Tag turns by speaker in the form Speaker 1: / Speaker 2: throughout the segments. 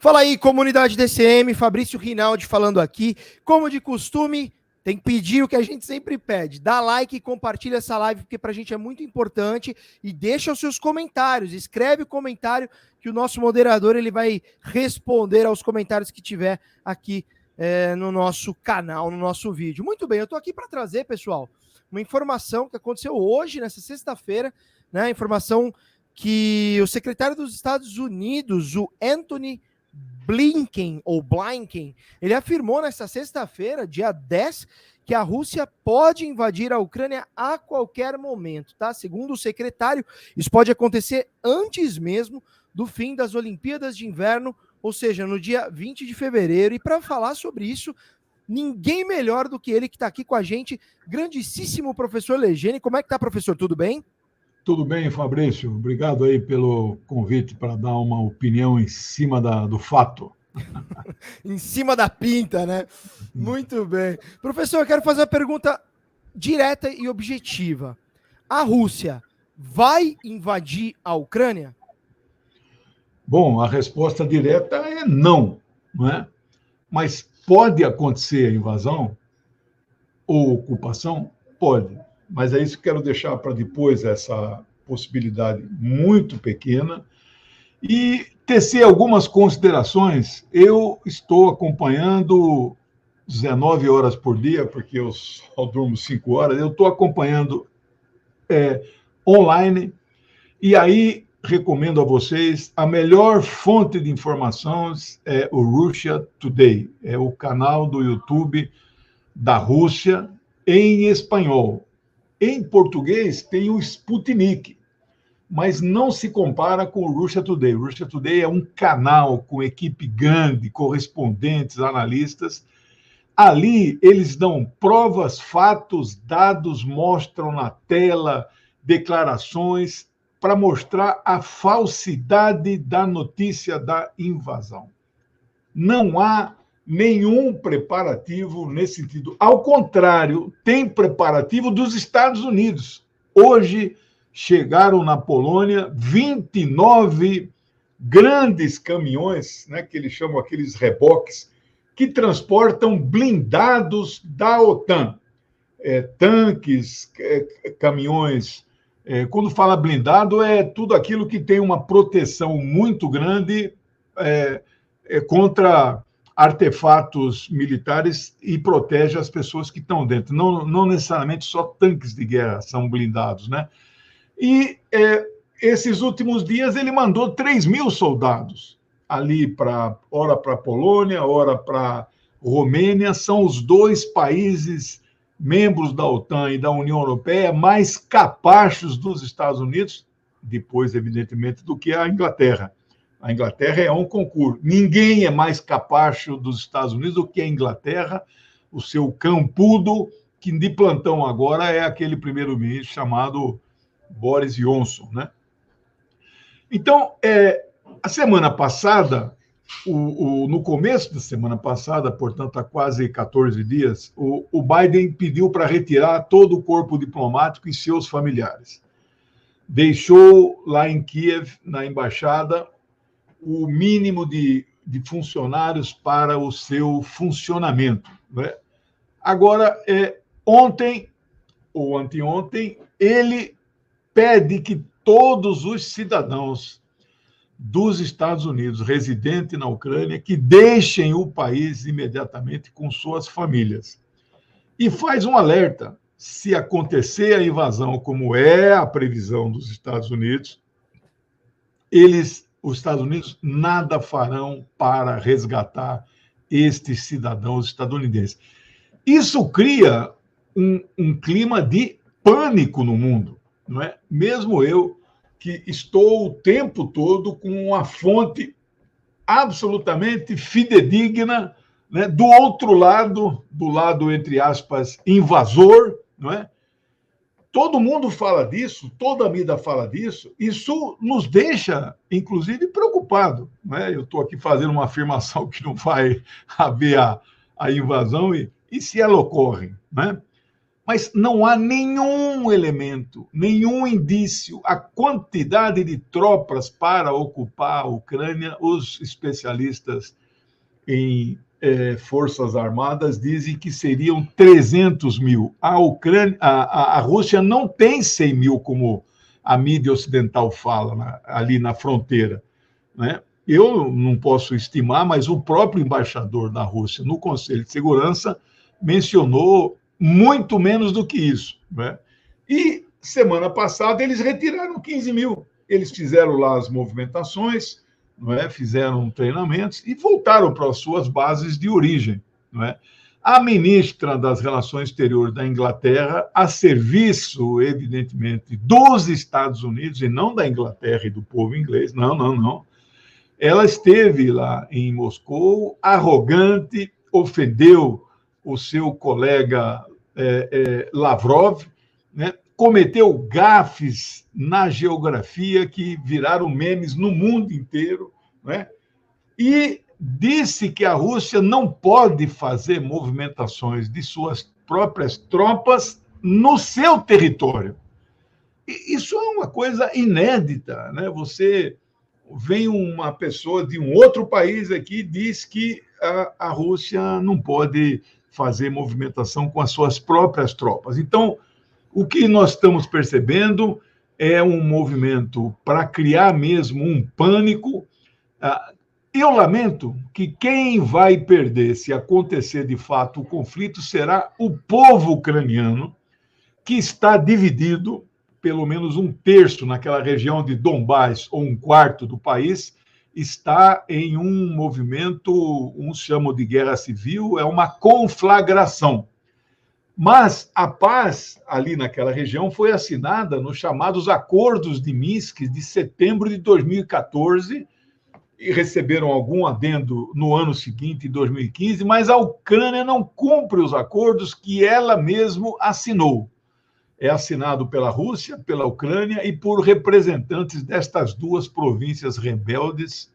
Speaker 1: Fala aí, comunidade DCM, Fabrício Rinaldi falando aqui. Como de costume, tem que pedir o que a gente sempre pede. Dá like e compartilha essa live, porque pra gente é muito importante. E deixa os seus comentários, escreve o comentário que o nosso moderador ele vai responder aos comentários que tiver aqui no nosso canal, no nosso vídeo. Muito bem, eu tô aqui para trazer, pessoal, uma informação que aconteceu hoje, nessa sexta-feira, né? Informação que o secretário dos Estados Unidos, o Anthony Blinken, ele afirmou nesta sexta-feira, dia 10, que a Rússia pode invadir a Ucrânia a qualquer momento, tá? Segundo o secretário, isso pode acontecer antes mesmo do fim das Olimpíadas de Inverno, ou seja, no dia 20 de fevereiro. E para falar sobre isso, ninguém melhor do que ele que está aqui com a gente, grandíssimo professor Legene. Como é que tá, professor? Tudo bem?
Speaker 2: Tudo bem, Fabrício. Obrigado aí pelo convite para dar uma opinião em cima do fato.
Speaker 1: Em cima da pinta, né? Muito bem. Professor, eu quero fazer uma pergunta direta e objetiva. A Rússia vai invadir a Ucrânia?
Speaker 2: Bom, a resposta direta é não, não é? Mas pode acontecer a invasão ou ocupação? Pode. Mas é isso que quero deixar para depois, essa possibilidade muito pequena. E tecer algumas considerações. Eu estou acompanhando 19 horas por dia, porque eu só durmo 5 horas, eu estou acompanhando online, e aí recomendo a vocês, a melhor fonte de informações é o Russia Today, é o canal do YouTube da Rússia em espanhol. Em português tem o Sputnik, mas não se compara com o Russia Today. O Russia Today é um canal com equipe grande, correspondentes, analistas. Ali eles dão provas, fatos, dados, mostram na tela declarações para mostrar a falsidade da notícia da invasão. Não há nenhum preparativo nesse sentido. Ao contrário, tem preparativo dos Estados Unidos. Hoje chegaram na Polônia 29 grandes caminhões, né, que eles chamam aqueles reboques, que transportam blindados da OTAN. Tanques, caminhões. Quando fala blindado, é tudo aquilo que tem uma proteção muito grande contra artefatos militares e protege as pessoas que estão dentro. Não necessariamente só tanques de guerra são blindados, né? E esses últimos dias ele mandou 3.000 soldados ali, ora para a Polônia, ora para a Romênia. São os dois países membros da OTAN e da União Europeia mais capachos dos Estados Unidos, depois, evidentemente, do que a Inglaterra. A Inglaterra é um concurso. Ninguém é mais capacho dos Estados Unidos do que a Inglaterra. O seu campudo, que de plantão agora é aquele primeiro-ministro chamado Boris Johnson, né? Então, a semana passada, no começo da semana passada, portanto, há quase 14 dias, o Biden pediu para retirar todo o corpo diplomático e seus familiares. Deixou lá em Kiev, na embaixada, o mínimo de funcionários para o seu funcionamento, né? Agora, ontem ou anteontem, ele pede que todos os cidadãos dos Estados Unidos residentes na Ucrânia que deixem o país imediatamente com suas famílias. E faz um alerta: se acontecer a invasão, como é a previsão dos Estados Unidos, os Estados Unidos nada farão para resgatar estes cidadãos estadunidenses. Isso cria um clima de pânico no mundo, não é? Mesmo eu, que estou o tempo todo com uma fonte absolutamente fidedigna, né, do outro lado, do lado, entre aspas, invasor, não é? Todo mundo fala disso, toda a mídia fala disso. Isso nos deixa, inclusive, preocupado, não é? Eu estou aqui fazendo uma afirmação que não vai haver a invasão, e se ela ocorre, né? Mas não há nenhum elemento, nenhum indício. A quantidade de tropas para ocupar a Ucrânia, os especialistas em forças armadas dizem que seriam 300 mil. A Rússia não tem 100 mil, como a mídia ocidental fala, ali na fronteira, né? Eu não posso estimar, mas o próprio embaixador da Rússia no Conselho de Segurança mencionou muito menos do que isso, né? E semana passada eles retiraram 15 mil. Eles fizeram lá as movimentações, não é? Fizeram treinamentos e voltaram para as suas bases de origem, não é? A ministra das Relações Exteriores da Inglaterra, a serviço, evidentemente, dos Estados Unidos, e não da Inglaterra e do povo inglês, não. Ela esteve lá em Moscou, arrogante, ofendeu o seu colega Lavrov, né? Cometeu gafes na geografia que viraram memes no mundo inteiro, né? E disse que a Rússia não pode fazer movimentações de suas próprias tropas no seu território. E isso é uma coisa inédita, né? Você vem uma pessoa de um outro país aqui e diz que a Rússia não pode fazer movimentação com as suas próprias tropas. Então, o que nós estamos percebendo é um movimento para criar mesmo um pânico. Eu lamento que quem vai perder, se acontecer de fato o conflito, será o povo ucraniano, que está dividido, pelo menos um terço naquela região de Donbás, ou um quarto do país, está em um movimento, uns chamam de guerra civil, é uma conflagração. Mas a paz ali naquela região foi assinada nos chamados Acordos de Minsk de setembro de 2014, e receberam algum adendo no ano seguinte, em 2015, mas a Ucrânia não cumpre os acordos que ela mesma assinou. É assinado pela Rússia, pela Ucrânia e por representantes destas duas províncias rebeldes,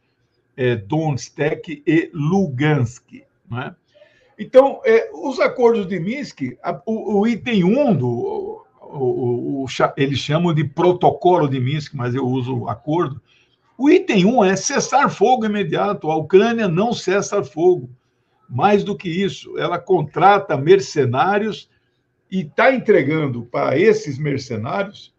Speaker 2: Donetsk e Lugansk, né? Então, os acordos de Minsk, o item 1 eles chamam de protocolo de Minsk, mas eu uso acordo. O item 1 é cessar fogo imediato. A Ucrânia não cessa fogo. Mais do que isso, ela contrata mercenários e está entregando para esses mercenários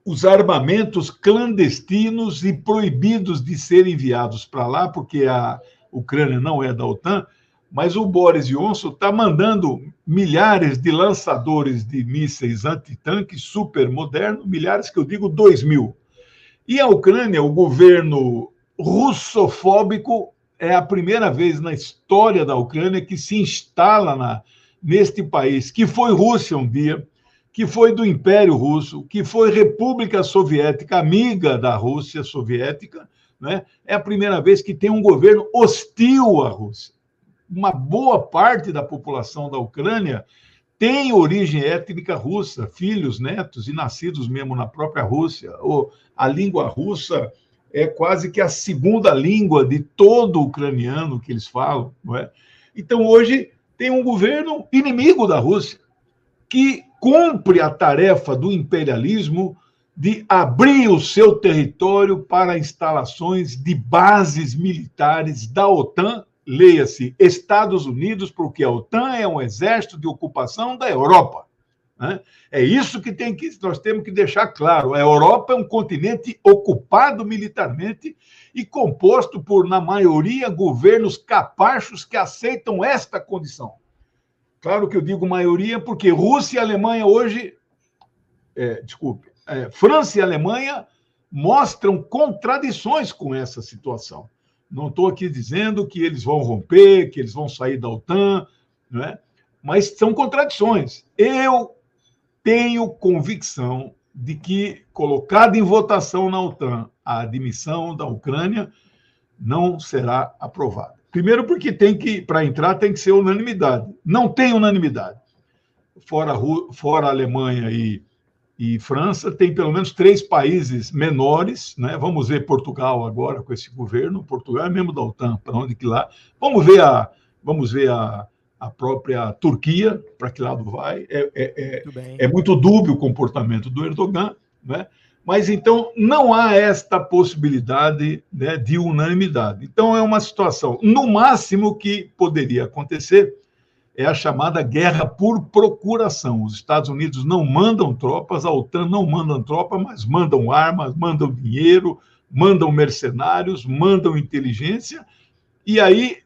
Speaker 2: os armamentos clandestinos e proibidos de serem enviados para lá, porque a Ucrânia não é da OTAN, mas o Boris Johnson está mandando milhares de lançadores de mísseis antitanques super modernos, milhares que eu digo 2.000. E a Ucrânia, o governo russofóbico, é a primeira vez na história da Ucrânia que se instala neste país, que foi Rússia um dia, que foi do Império Russo, que foi República Soviética, amiga da Rússia soviética, né? É a primeira vez que tem um governo hostil à Rússia. Uma boa parte da população da Ucrânia tem origem étnica russa, filhos, netos e nascidos mesmo na própria Rússia. A língua russa é quase que a segunda língua de todo ucraniano que eles falam, não é? Então, hoje, tem um governo inimigo da Rússia que cumpre a tarefa do imperialismo de abrir o seu território para instalações de bases militares da OTAN, leia-se Estados Unidos, porque a OTAN é um exército de ocupação da Europa, né? É isso que nós temos que deixar claro. A Europa é um continente ocupado militarmente e composto por, na maioria, governos capachos que aceitam esta condição. Claro que eu digo maioria porque Rússia e Alemanha hoje... França e Alemanha mostram contradições com essa situação. Não estou aqui dizendo que eles vão romper, que eles vão sair da OTAN, né? Mas são contradições. Eu tenho convicção de que, colocada em votação na OTAN, a admissão da Ucrânia não será aprovada. Primeiro porque para entrar tem que ser unanimidade. Não tem unanimidade. Fora a Alemanha e França, tem pelo menos 3 países menores, né? Vamos ver Portugal agora com esse governo. Portugal é membro da OTAN, para onde que lá? Vamos ver a própria Turquia, para que lado vai.
Speaker 1: Muito
Speaker 2: É muito dúbio o comportamento do Erdogan, né? Mas então não há esta possibilidade, né, de unanimidade. Então é uma situação, no máximo que poderia acontecer é a chamada guerra por procuração. Os Estados Unidos não mandam tropas, a OTAN não manda tropas, mas mandam armas, mandam dinheiro, mandam mercenários, mandam inteligência, e aí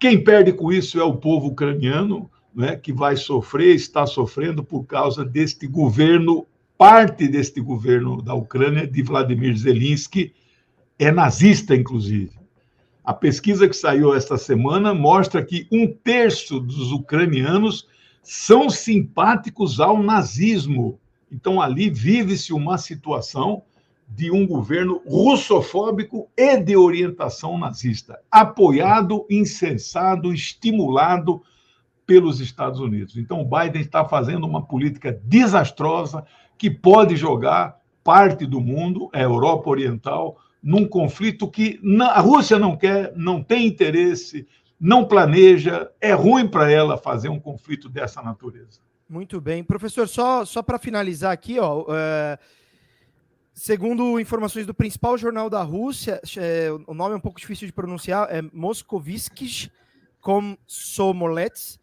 Speaker 2: quem perde com isso é o povo ucraniano, né, que vai sofrer, está sofrendo por causa deste governo. Parte deste governo da Ucrânia, de Vladimir Zelensky, é nazista, inclusive. A pesquisa que saiu esta semana mostra que 1/3 dos ucranianos são simpáticos ao nazismo. Então, ali vive-se uma situação de um governo russofóbico e de orientação nazista, apoiado, incensado, estimulado pelos Estados Unidos. Então, o Biden está fazendo uma política desastrosa que pode jogar parte do mundo, a Europa Oriental, num conflito que a Rússia não quer, não tem interesse, não planeja, é ruim para ela fazer um conflito dessa natureza.
Speaker 1: Muito bem. Professor, só para finalizar aqui, ó, segundo informações do principal jornal da Rússia, o nome é um pouco difícil de pronunciar, é Moskovskij Komsomolets,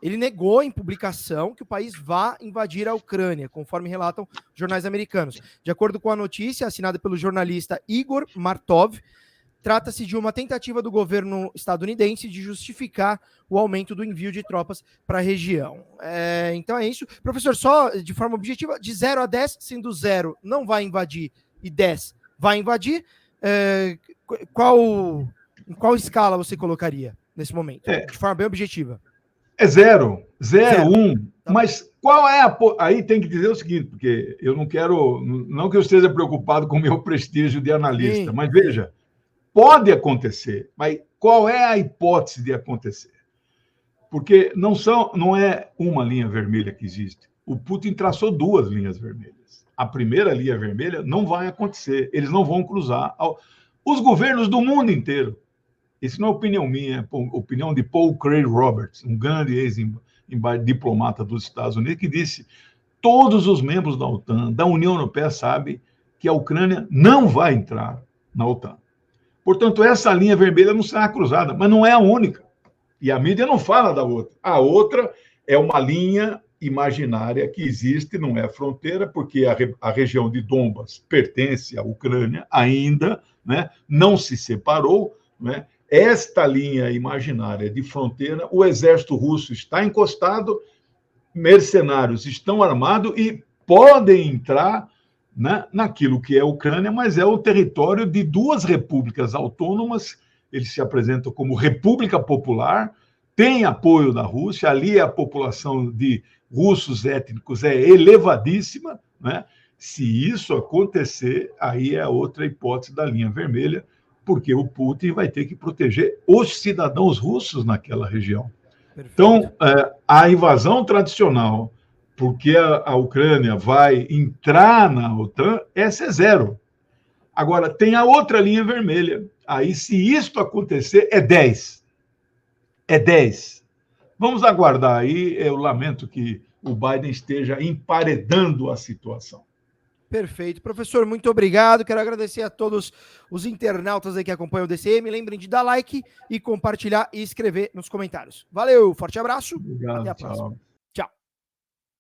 Speaker 1: ele negou em publicação que o país vá invadir a Ucrânia, conforme relatam jornais americanos. De acordo com a notícia, assinada pelo jornalista Igor Martov, trata-se de uma tentativa do governo estadunidense de justificar o aumento do envio de tropas para a região. Então é isso. Professor, só de forma objetiva, de 0 a 10, sendo 0 não vai invadir e 10 vai invadir, em qual escala você colocaria nesse momento? De forma bem objetiva.
Speaker 2: É 0, 1. Tá. Mas qual é a... Aí tem que dizer o seguinte, porque eu não quero... Não que eu esteja preocupado com o meu prestígio de analista, mas veja, pode acontecer, mas qual é a hipótese de acontecer? Porque não é uma linha vermelha que existe. O Putin traçou 2 linhas vermelhas. A primeira linha vermelha não vai acontecer, eles não vão cruzar. Os governos do mundo inteiro, isso não é opinião minha, é opinião de Paul Craig Roberts, um grande ex-diplomata dos Estados Unidos, que disse: todos os membros da OTAN, da União Europeia, sabem que a Ucrânia não vai entrar na OTAN. Portanto, essa linha vermelha não será cruzada, mas não é a única. E a mídia não fala da outra. A outra é uma linha imaginária que existe, não é fronteira, porque a região de Donbas pertence à Ucrânia ainda, né? Não se separou, né? Esta linha imaginária de fronteira, o exército russo está encostado, mercenários estão armados e podem entrar, né, naquilo que é a Ucrânia, mas é o território de 2 repúblicas autônomas. Eles se apresentam como República Popular, tem apoio da Rússia, ali a população de russos étnicos é elevadíssima, né? Se isso acontecer, aí é outra hipótese da linha vermelha, porque o Putin vai ter que proteger os cidadãos russos naquela região. Perfeito. Então, a invasão tradicional, porque a Ucrânia vai entrar na OTAN, essa é 0. Agora, tem a outra linha vermelha. Aí, se isto acontecer, é 10. É 10. Vamos aguardar aí. Eu lamento que o Biden esteja emparedando a situação.
Speaker 1: Perfeito. Professor, muito obrigado. Quero agradecer a todos os internautas aí que acompanham o DCM. Lembrem de dar like e compartilhar e escrever nos comentários. Valeu, forte abraço.
Speaker 2: Obrigado,
Speaker 1: até a próxima.
Speaker 2: Tchau.